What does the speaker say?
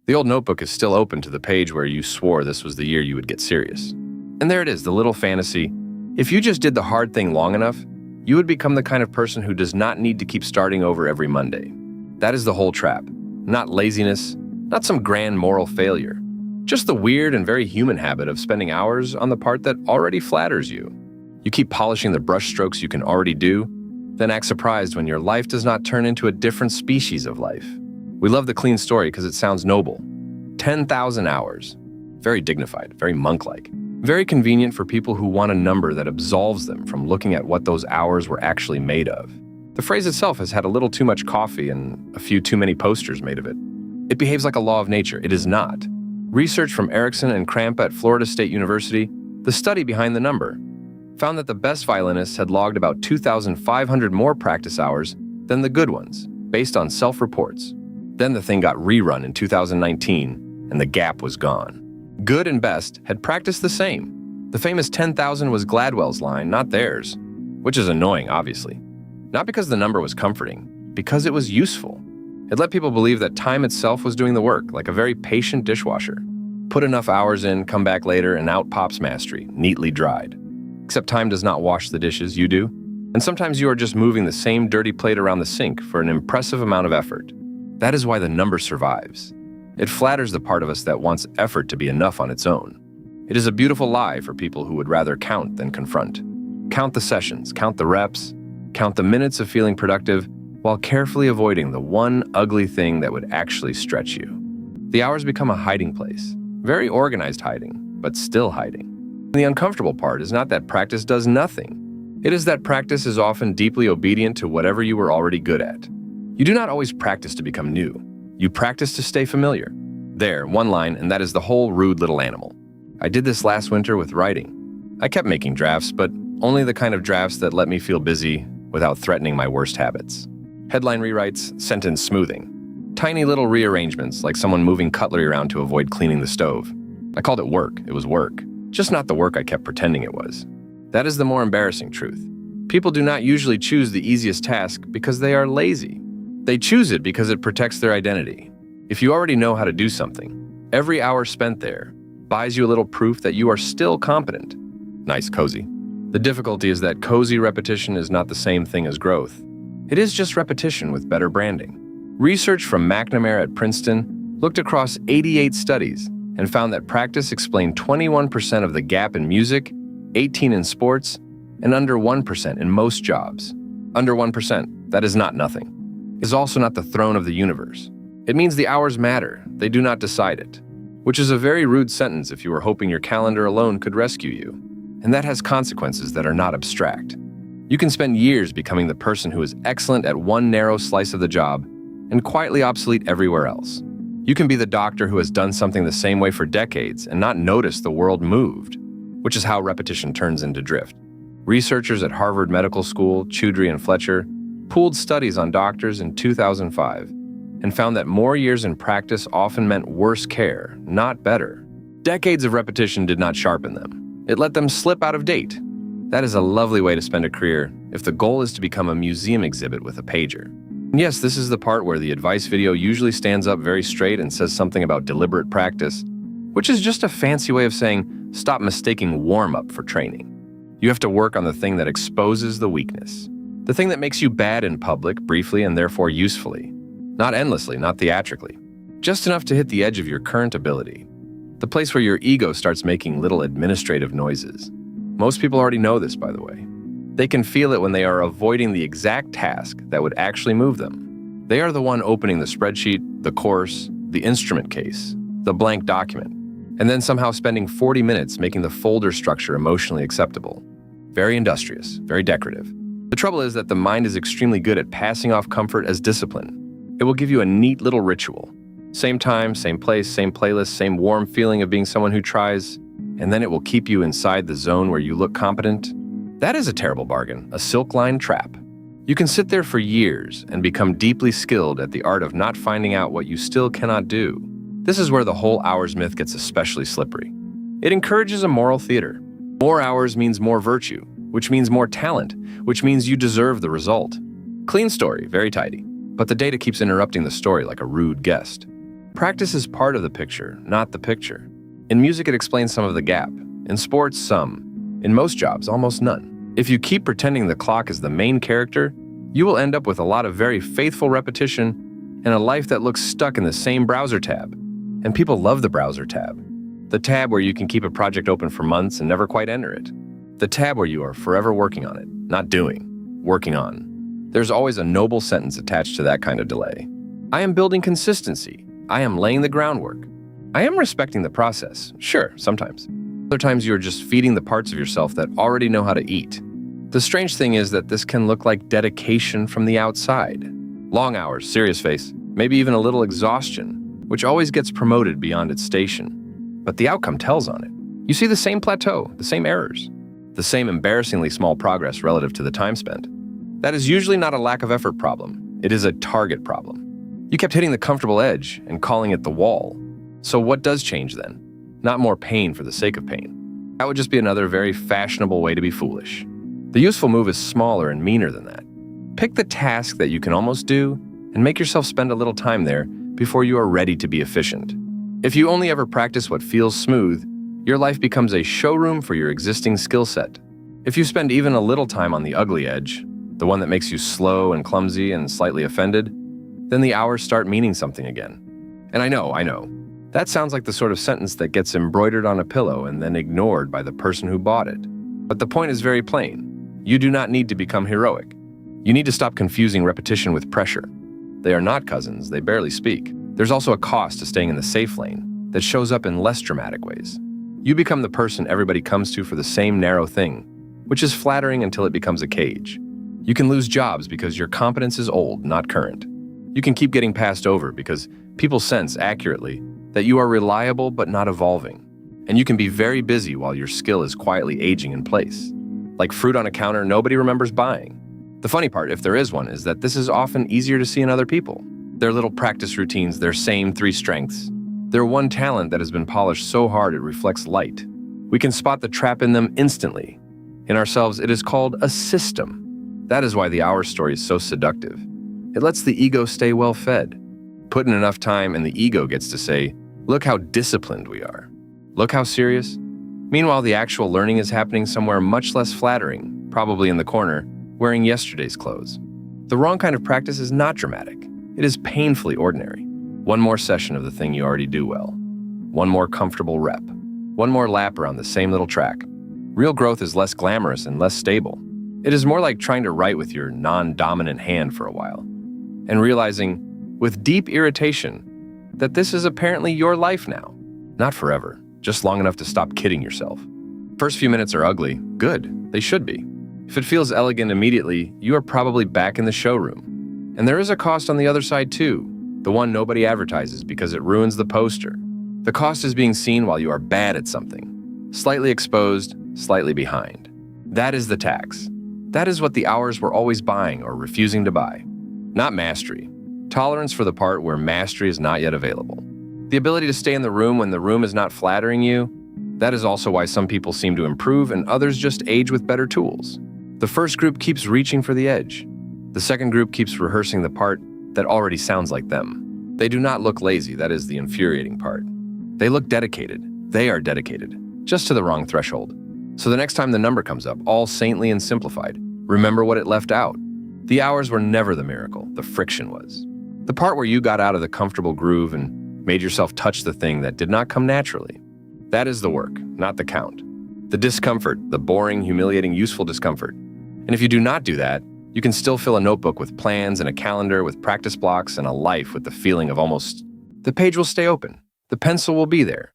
The old notebook is still open to the page where you swore this was the year you would get serious. And there it is, the little fantasy. If you just did the hard thing long enough, you would become the kind of person who does not need to keep starting over every Monday. That is the whole trap. Not laziness, not some grand moral failure. Just the weird and very human habit of spending hours on the part that already flatters you. You keep polishing the brushstrokes you can already do, then act surprised when your life does not turn into a different species of life. We love the clean story because it sounds noble. 10,000 hours. Very dignified, very monk-like. Very convenient for people who want a number that absolves them from looking at what those hours were actually made of. The phrase itself has had a little too much coffee and a few too many posters made of it. It behaves like a law of nature. It is not. Research from Erickson and Kramp at Florida State University, the study behind the number, found that the best violinists had logged about 2,500 more practice hours than the good ones, based on self-reports. Then the thing got rerun in 2019, and the gap was gone. Good and best had practiced the same. The famous 10,000 was Gladwell's line, not theirs, which is annoying, obviously. Not because the number was comforting, because it was useful. It let people believe that time itself was doing the work, like a very patient dishwasher. Put enough hours in, come back later, and out pops mastery, neatly dried. Except time does not wash the dishes, you do. And sometimes you are just moving the same dirty plate around the sink for an impressive amount of effort. That is why the number survives. It flatters the part of us that wants effort to be enough on its own. It is a beautiful lie for people who would rather count than confront. Count the sessions, count the reps, count the minutes of feeling productive, while carefully avoiding the one ugly thing that would actually stretch you. The hours become a hiding place. Very organized hiding, but still hiding. The uncomfortable part is not that practice does nothing. It is that practice is often deeply obedient to whatever you were already good at. You do not always practice to become new. You practice to stay familiar. There, one line, and that is the whole rude little animal. I did this last winter with writing. I kept making drafts, but only the kind of drafts that let me feel busy without threatening my worst habits. Headline rewrites, sentence smoothing. Tiny little rearrangements, like someone moving cutlery around to avoid cleaning the stove. I called it work. It was work. Just not the work I kept pretending it was. That is the more embarrassing truth. People do not usually choose the easiest task because they are lazy. They choose it because it protects their identity. If you already know how to do something, every hour spent there buys you a little proof that you are still competent. Nice, cozy. The difficulty is that cozy repetition is not the same thing as growth. It is just repetition with better branding. Research from McNamara at Princeton looked across 88 studies and found that practice explained 21% of the gap in music, 18% in sports, and under 1% in most jobs. Under 1%, that is not nothing. Is also not the throne of the universe. It means the hours matter, they do not decide it. Which is a very rude sentence if you were hoping your calendar alone could rescue you. And that has consequences that are not abstract. You can spend years becoming the person who is excellent at one narrow slice of the job and quietly obsolete everywhere else. You can be the doctor who has done something the same way for decades and not notice the world moved, which is how repetition turns into drift. Researchers at Harvard Medical School, Choudhury and Fletcher, pooled studies on doctors in 2005 and found that more years in practice often meant worse care, not better. Decades of repetition did not sharpen them. It let them slip out of date. That is a lovely way to spend a career if the goal is to become a museum exhibit with a pager. And yes, this is the part where the advice video usually stands up very straight and says something about deliberate practice, which is just a fancy way of saying stop mistaking warm-up for training. You have to work on the thing that exposes the weakness. The thing that makes you bad in public, briefly and therefore usefully. Not endlessly, not theatrically. Just enough to hit the edge of your current ability. The place where your ego starts making little administrative noises. Most people already know this, by the way. They can feel it when they are avoiding the exact task that would actually move them. They are the one opening the spreadsheet, the course, the instrument case, the blank document, and then somehow spending 40 minutes making the folder structure emotionally acceptable. Very industrious, very decorative. The trouble is that the mind is extremely good at passing off comfort as discipline. It will give you a neat little ritual. Same time, same place, same playlist, same warm feeling of being someone who tries, and then it will keep you inside the zone where you look competent. That is a terrible bargain, a silk-lined trap. You can sit there for years and become deeply skilled at the art of not finding out what you still cannot do. This is where the whole hours myth gets especially slippery. It encourages a moral theater. More hours means more virtue, which means more talent, which means you deserve the result. Clean story, very tidy. But the data keeps interrupting the story like a rude guest. Practice is part of the picture, not the picture. In music, it explains some of the gap. In sports, some. In most jobs, almost none. If you keep pretending the clock is the main character, you will end up with a lot of very faithful repetition and a life that looks stuck in the same browser tab. And people love the browser tab. The tab where you can keep a project open for months and never quite enter it. The tab where you are forever working on it, not doing, working on. There's always a noble sentence attached to that kind of delay. I am building consistency. I am laying the groundwork. I am respecting the process, sure, sometimes. Other times you're just feeding the parts of yourself that already know how to eat. The strange thing is that this can look like dedication from the outside. Long hours, serious face, maybe even a little exhaustion, which always gets promoted beyond its station. But the outcome tells on it. You see the same plateau, the same errors, the same embarrassingly small progress relative to the time spent. That is usually not a lack of effort problem. It is a target problem. You kept hitting the comfortable edge and calling it the wall. So what does change then? Not more pain for the sake of pain. That would just be another very fashionable way to be foolish. The useful move is smaller and meaner than that. Pick the task that you can almost do and make yourself spend a little time there before you are ready to be efficient. If you only ever practice what feels smooth, your life becomes a showroom for your existing skill set. If you spend even a little time on the ugly edge, the one that makes you slow and clumsy and slightly offended, then the hours start meaning something again. And I know, that sounds like the sort of sentence that gets embroidered on a pillow and then ignored by the person who bought it. But the point is very plain. You do not need to become heroic. You need to stop confusing repetition with pressure. They are not cousins, they barely speak. There's also a cost to staying in the safe lane that shows up in less dramatic ways. You become the person everybody comes to for the same narrow thing, which is flattering until it becomes a cage. You can lose jobs because your competence is old, not current. You can keep getting passed over because people sense accurately that you are reliable but not evolving. And you can be very busy while your skill is quietly aging in place. Like fruit on a counter nobody remembers buying. The funny part, if there is one, is that this is often easier to see in other people. Their little practice routines, their same 3 strengths. Their one talent that has been polished so hard it reflects light. We can spot the trap in them instantly. In ourselves, it is called a system. That is why the hour story is so seductive. It lets the ego stay well fed. Put in enough time and the ego gets to say, look how disciplined we are. Look how serious. Meanwhile, the actual learning is happening somewhere much less flattering, probably in the corner, wearing yesterday's clothes. The wrong kind of practice is not dramatic. It is painfully ordinary. One more session of the thing you already do well. One more comfortable rep. One more lap around the same little track. Real growth is less glamorous and less stable. It is more like trying to write with your non-dominant hand for a while, and realizing, with deep irritation, that this is apparently your life now. Not forever, just long enough to stop kidding yourself. First few minutes are ugly. Good, they should be. If it feels elegant immediately, you are probably back in the showroom. And there is a cost on the other side too, the one nobody advertises because it ruins the poster. The cost is being seen while you are bad at something, slightly exposed, slightly behind. That is the tax. That is what the hours were always buying or refusing to buy. Not mastery. Tolerance for the part where mastery is not yet available. The ability to stay in the room when the room is not flattering you. That is also why some people seem to improve and others just age with better tools. The first group keeps reaching for the edge. The second group keeps rehearsing the part that already sounds like them. They do not look lazy, that is the infuriating part. They look dedicated. They are dedicated, just to the wrong threshold. So the next time the number comes up, all saintly and simplified, remember what it left out. The hours were never the miracle, the friction was. The part where you got out of the comfortable groove and made yourself touch the thing that did not come naturally. That is the work, not the count. The discomfort, the boring, humiliating, useful discomfort. And if you do not do that, you can still fill a notebook with plans and a calendar with practice blocks and a life with the feeling of almost. The page will stay open. The pencil will be there.